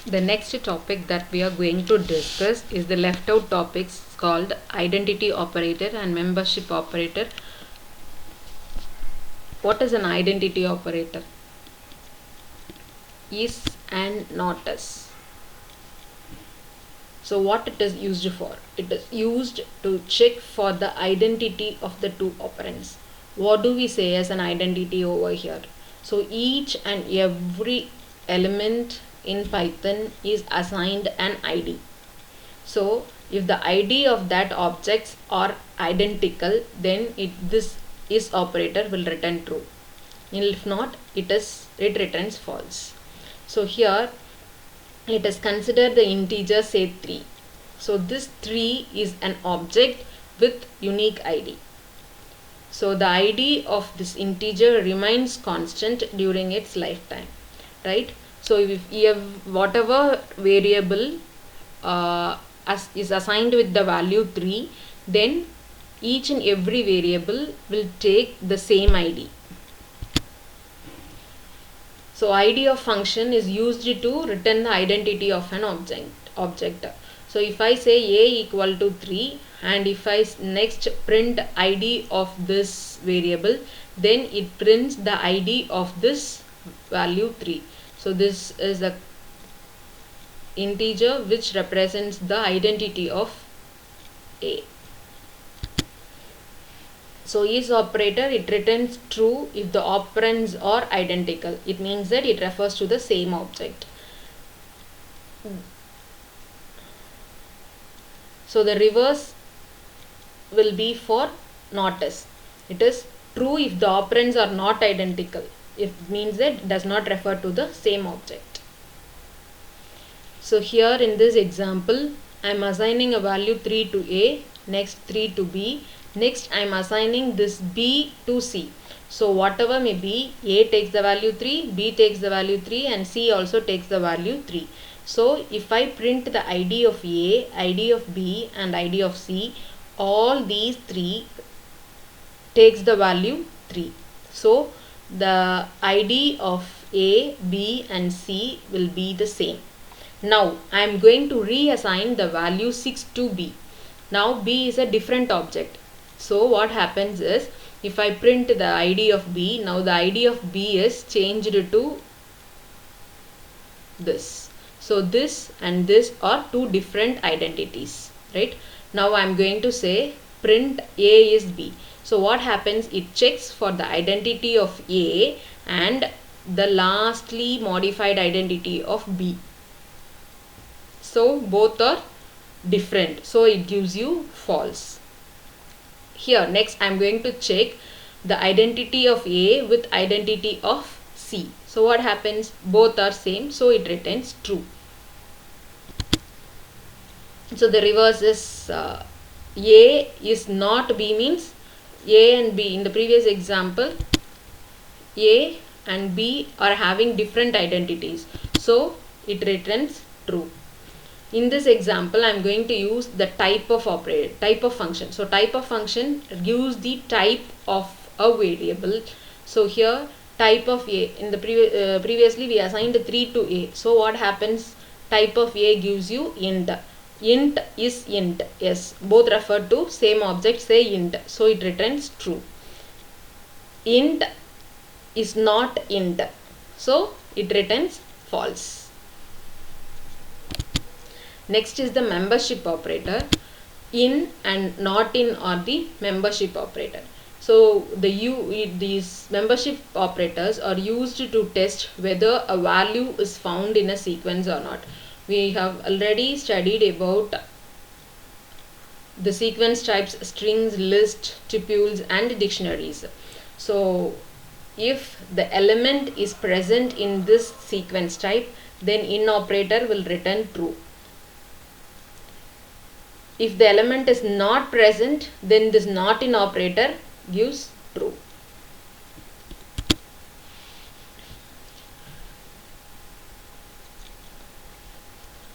The next topic that we are going to discuss is the left out topics called identity operator and membership operator. What is an identity operator? Is and not is. So what it is used for? It is used to check for the identity of the two operands. What do we say as an identity over here? So each and every element in Python is assigned an ID. So if the ID of that objects are identical, then this is operator will return true. If not, it returns false. So here let us consider the integer, say 3. So this 3 is an object with unique ID. So the ID of this integer remains constant during its lifetime, right? So if you have whatever variable is assigned with the value 3, then each and every variable will take the same ID. So ID of function is used to return the identity of an object. So if I say a equal to 3 and if I next print ID of this variable, then it prints the ID of this value 3. So this is a integer which represents the identity of a. So is operator, it returns true if the operands are identical. It means that it refers to the same object. So the reverse will be for not is. It is true if the operands are not identical. It means that it does not refer to the same object. So here in this example, I am assigning a value 3 to A, next 3 to B. Next I am assigning this B to C. So whatever may be, A takes the value 3, B takes the value 3 and C also takes the value 3. So if I print the ID of A, ID of B and ID of C, all these three takes the value 3. So the ID of A, B and C will be the same. Now I am going to reassign the value 6 to B. Now B is a different object. So what happens is, if I print the ID of B, now the ID of B is changed to this. So this and this are two different identities, right? Now I am going to say print A is B. So what happens? It checks for the identity of A and the lastly modified identity of B. So both are different. So it gives you false. Here next I am going to check the identity of A with identity of C. So what happens? Both are same. So it returns true. So the reverse is A is not B means A and B. In the previous example, A and B are having different identities. So it returns true. In this example, I am going to use the type of function. So type of function gives the type of a variable. So here type of A, in the previously we assigned 3 to A. So what happens? Type of A gives you int. Int is int. Yes, both refer to same object, say int. So it returns true. Int is not int. So it returns false. Next is the membership operator. In and not in are the membership operator. So these membership operators are used to test whether a value is found in a sequence or not. We have already studied about the sequence types: strings, list, tuples and dictionaries. So if the element is present in this sequence type, then in operator will return true. If the element is not present, then this not in operator gives true.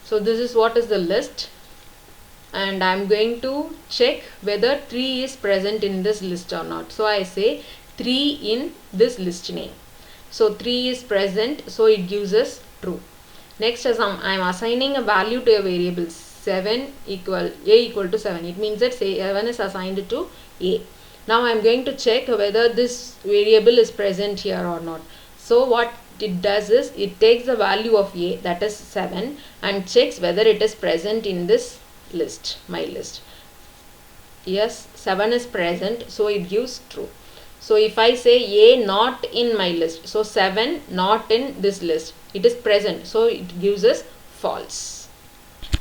So this is what is the list, and I am going to check whether 3 is present in this list or not. So I say 3 in this list name. So 3 is present, so it gives us true. Next, as I'm assigning a value to a variable 7 equal a equal to 7. It means that 7 is assigned to a. Now I'm going to check whether this variable is present here or not. So what it does is it takes the value of a, that is 7, and checks whether it is present in this list, my list. Yes, 7 is present, so it gives true. So if I say a not in my list, so 7 not in this list, it is present, so it gives us false.